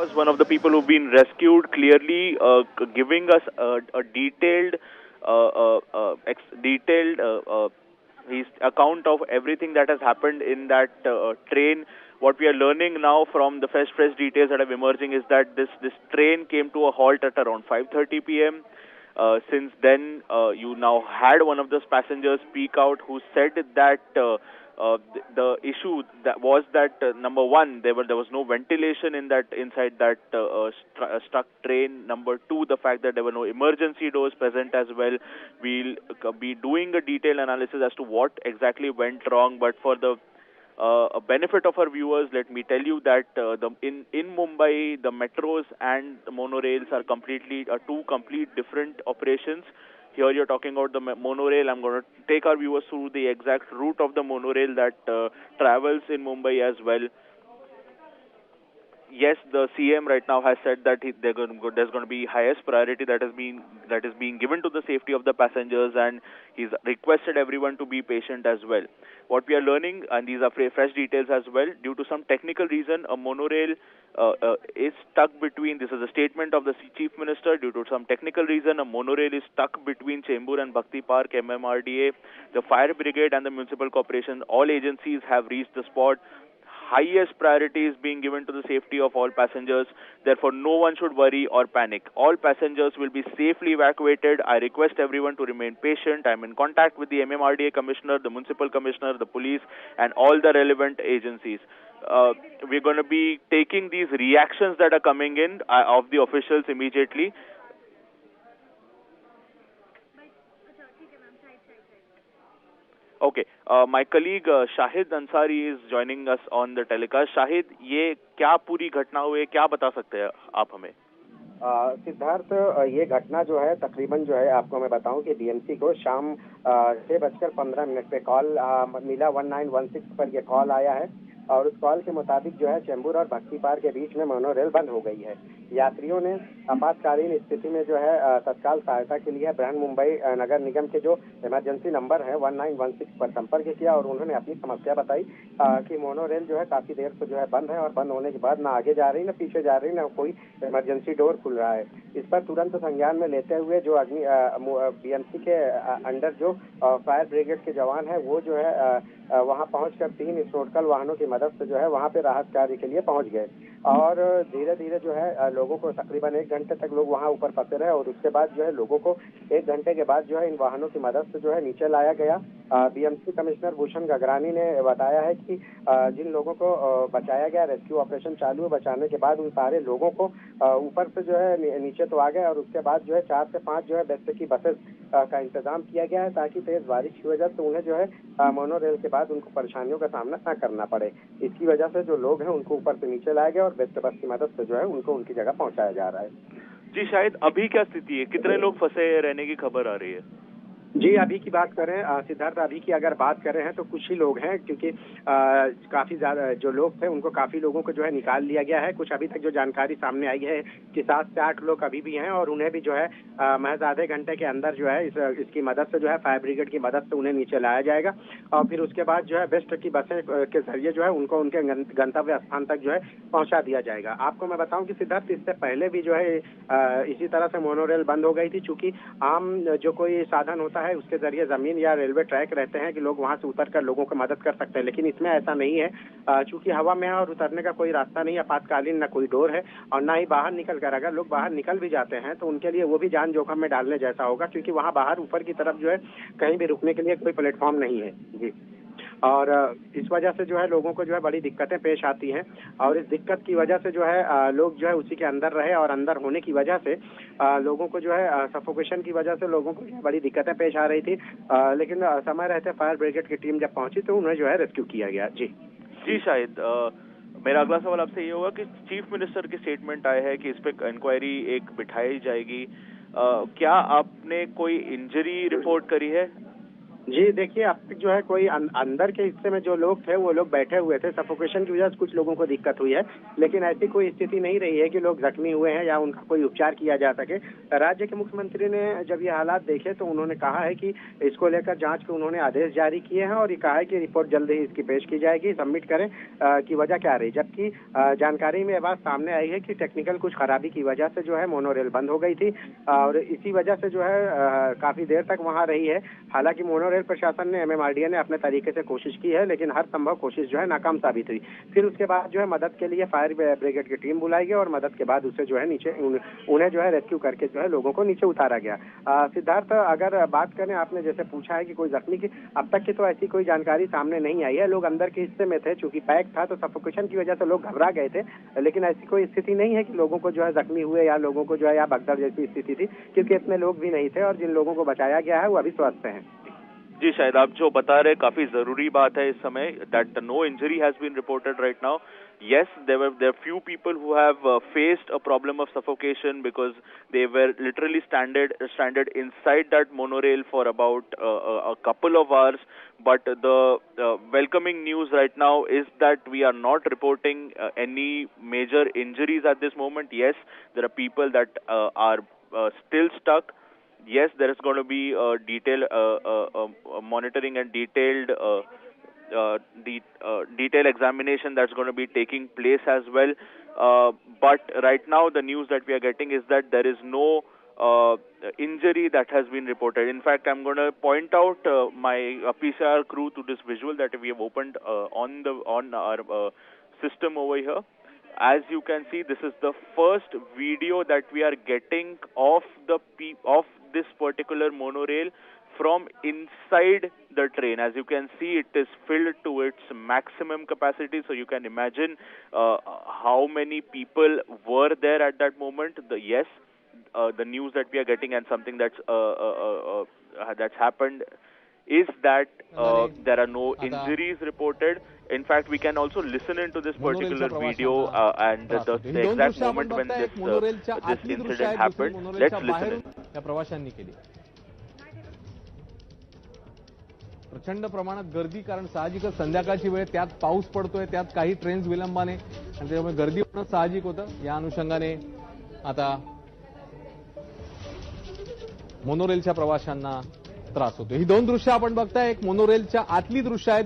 was one of the people who've been rescued, clearly giving us a detailed, his account of everything that has happened in that train. What we are learning now from the fresh details that are emerging is that this train came to a halt at around 5:30 p.m. Since then, you now had one of those passengers speak out who said that the issue that was that number one, there was no ventilation inside that stuck train. Number two, the fact that there were no emergency doors present as well. We'll be doing a detailed analysis as to what exactly went wrong, but for the a benefit of our viewers, let me tell you that in Mumbai, the metros and the monorails are two complete different operations. Here you're talking about the monorail. I'm going to take our viewers through the exact route of the monorail that travels in Mumbai as well. Yes, the CM right now has said that there's going to be highest priority that is being given to the safety of the passengers, and he's requested everyone to be patient as well. What we are learning, and these are fresh details as well, due to some technical reason, a monorail is stuck between. This is a statement of the Chief Minister. Due to some technical reason, a monorail is stuck between Chembur and Bhakti Park. MMRDA, the fire brigade, and the municipal corporation, all agencies have reached the spot. Highest priority is being given to the safety of all passengers. Therefore, no one should worry or panic. All passengers will be safely evacuated. I request everyone to remain patient. I'm in contact with the MMRDA commissioner, the municipal commissioner, the police, and all the relevant agencies. We're going to be taking these reactions that are coming in of the officials immediately. Okay, my colleague Shahid Ansari is joining us on the telecast. Shahid, ये क्या पूरी घटना हुई है, क्या बता सकते हैं आप हमें? सिद्धार्थ, ये घटना जो है तकरीबन जो है आपको मैं बताऊं कि बीएमसी को शाम 6:15 पे कॉल मिला। 1916 पर ये कॉल आया है और उस कॉल के मुताबिक जो है चेंबूर और भक्ति पार्क के बीच में मोनोरेल बंद हो गई है। यात्रियों ने आपातकालीन स्थिति में जो है तत्काल सहायता के लिए बृहन मुंबई नगर निगम के जो इमरजेंसी नंबर है 1916 पर संपर्क किया और उन्होंने अपनी समस्या बताई कि मोनोरेल जो है काफी देर से जो है बंद है और बंद होने के बाद ना आगे जा रही, ना पीछे जा रही, ना कोई इमरजेंसी डोर खुल रहा है। इस पर तुरंत संज्ञान में लेते हुए जो बीएमसी के अंडर जो फायर ब्रिगेड के जवान है वो जो है वहां पहुंचकर 3 स्नोडकल वाहनों की मदद से जो है वहां पे राहत कार्य के लिए पहुंच गए और धीरे धीरे जो है लोगों को तकरीबन 1 घंटे तक लोग वहां ऊपर फंसे रहे और उसके बाद जो है लोगों को 1 घंटे के बाद जो है इन वाहनों की मदद से जो है नीचे लाया गया। बीएमसी कमिश्नर भूषण गगरानी ने बताया है कि जिन लोगों को बचाया गया, रेस्क्यू ऑपरेशन चालू है, बचाने के बाद उन सारे लोगों को ऊपर से जो है नीचे तो आ गए और उसके बाद जो है 4 से 5 जो है बेस्ट की बसेस का इंतजाम किया गया है ताकि तेज बारिश की वजह से उन्हें जो है मोनोरेल के बाद उनको परेशानियों का सामना न करना पड़े। इसकी वजह से जो लोग हैं उनको ऊपर से नीचे लाया गया और बेस्ट बस की मदद से जो है उनको उनकी जगह पहुंचाया जा रहा है। जी, शायद अभी क्या स्थिति है, कितने लोग फंसे रहने की खबर आ रही है? जी, अभी की बात करें सिद्धार्थ, अभी की अगर बात करें हैं तो कुछ ही लोग हैं क्योंकि काफी ज्यादा जो लोग थे उनको काफी लोगों को जो है निकाल लिया गया है। कुछ अभी तक जो जानकारी सामने आई है कि 7 से 8 लोग अभी भी हैं और उन्हें भी जो है महज आधे घंटे के अंदर जो है इसकी मदद से जो है फायर ब्रिगेड की मदद से उन्हें नीचे लाया जाएगा और फिर उसके बाद जो है बेस्ट की बसें के जरिए जो है उनको उनके गंतव्य स्थान तक जो है पहुंचा दिया जाएगा। आपको मैं बताऊं कि सिद्धार्थ इससे पहले भी जो है इसी तरह से मोनोरेल बंद हो गई थी। चूंकि आम जो कोई साधन होता है उसके जरिए जमीन या रेलवे ट्रैक रहते हैं कि लोग वहां से उतरकर लोगों को मदद कर सकते हैं, लेकिन इसमें ऐसा नहीं है। चूंकि हवा में है और उतरने का कोई रास्ता नहीं है, आपातकालीन ना कोई डोर है और ना ही बाहर निकल कर अगर लोग बाहर निकल भी जाते हैं तो उनके लिए वो भी जान जोखिम में डालने जैसा होगा क्योंकि वहां बाहर ऊपर की तरफ जो है कहीं भी रुकने के लिए कोई प्लेटफॉर्म नहीं है। जी, और इस वजह से जो है लोगों को जो है बड़ी दिक्कतें पेश आती हैं और इस दिक्कत की वजह से जो है लोग जो है उसी के अंदर रहे और अंदर होने की वजह से लोगों को जो है सफोकेशन की वजह से लोगों को जो है बड़ी दिक्कतें पेश आ रही थी, लेकिन समय रहते फायर ब्रिगेड की टीम जब पहुंची तो उन्हें जो है रेस्क्यू किया गया। जी शायद मेरा अगला सवाल आपसे ये होगा कि चीफ मिनिस्टर की स्टेटमेंट आया है कि इस पे इंक्वायरी एक बिठाई जाएगी। क्या आपने कोई इंजरी रिपोर्ट करी है? जी देखिए, अब तक जो है कोई अंदर के हिस्से में जो लोग थे वो लोग बैठे हुए थे। सफोकेशन की वजह से कुछ लोगों को दिक्कत हुई है, लेकिन ऐसी कोई स्थिति नहीं रही है कि लोग जख्मी हुए हैं या उनका कोई उपचार किया जा सके। राज्य के मुख्यमंत्री ने जब ये हालात देखे तो उन्होंने कहा है कि इसको लेकर जांच के उन्होंने आदेश जारी किए हैं और ये कहा है कि रिपोर्ट जल्द ही इसकी पेश की जाएगी, सबमिट करें कि वजह क्या रही। जबकि जानकारी में यह बात सामने आई है कि टेक्निकल कुछ खराबी की वजह से जो है मोनोरेल बंद हो गई थी और इसी वजह से जो है काफी देर तक वहां रही है। हालांकि मोनोरेल प्रशासन ने MMRDA ने अपने तरीके से कोशिश की है, लेकिन हर संभव कोशिश जो है नाकाम साबित हुई। फिर उसके बाद जो है मदद के लिए फायर ब्रिगेड की टीम बुलाई गई और मदद के बाद उसे जो है नीचे उन्हें जो है रेस्क्यू करके जो है लोगों को नीचे उतारा गया। सिद्धार्थ, अगर बात करें, आपने जैसे पूछा है कि कोई जख्मी की, अब तक की तो ऐसी कोई जानकारी सामने नहीं आई है। लोग अंदर के हिस्से में थे, चूंकि पैक था तो सफोकेशन की वजह से लोग घबरा गए थे, लेकिन ऐसी कोई स्थिति नहीं है कि लोगों को जो है जख्मी हुए या लोगों को जो है या भगदड़ जैसी स्थिति थी, क्योंकि इतने लोग भी नहीं थे और जिन लोगों को बचाया गया है वो अभी स्वस्थ हैं। जी, शायद आप जो बता रहे काफी जरूरी बात है इस समय, that no injury has been reported right now. Yes, there are few people who have faced a problem of suffocation because they were literally stranded inside that monorail for about a couple of hours. But the welcoming news right now is that we are not reporting any major injuries at this moment. Yes, there are people that are still stuck. Yes, there is going to be detailed monitoring and detailed detailed examination that's going to be taking place as well. But right now the news that we are getting is that there is no injury that has been reported. In fact, I'm going to point out my PCR crew to this visual that we have opened on our system over here. As you can see, this is the first video that we are getting of this particular monorail from inside the train. As you can see, it is filled to its maximum capacity, so you can imagine how many people were there at that moment. The news that we are getting and something that's happened is that there are no injuries reported. In fact, we can also listen into this particular video and the exact moment when this incident happened. Let's listen in. प्रचंड प्रमाणात गर्दी, कारण साहजिकच संध्याकाळची वेळ, त्यात पाऊस पडतोय, त्यात काही ट्रेन्स विलंबाने, आणि त्यामुळे गर्दी होणं साहजिक होतं. या अनुषंगाने आता मोनोरेलच्या प्रवाशांना त्रास होतो. ही दोन दृश्य आपण बघताय, एक मोनोरेलच्या आतली दृश्य आहेत.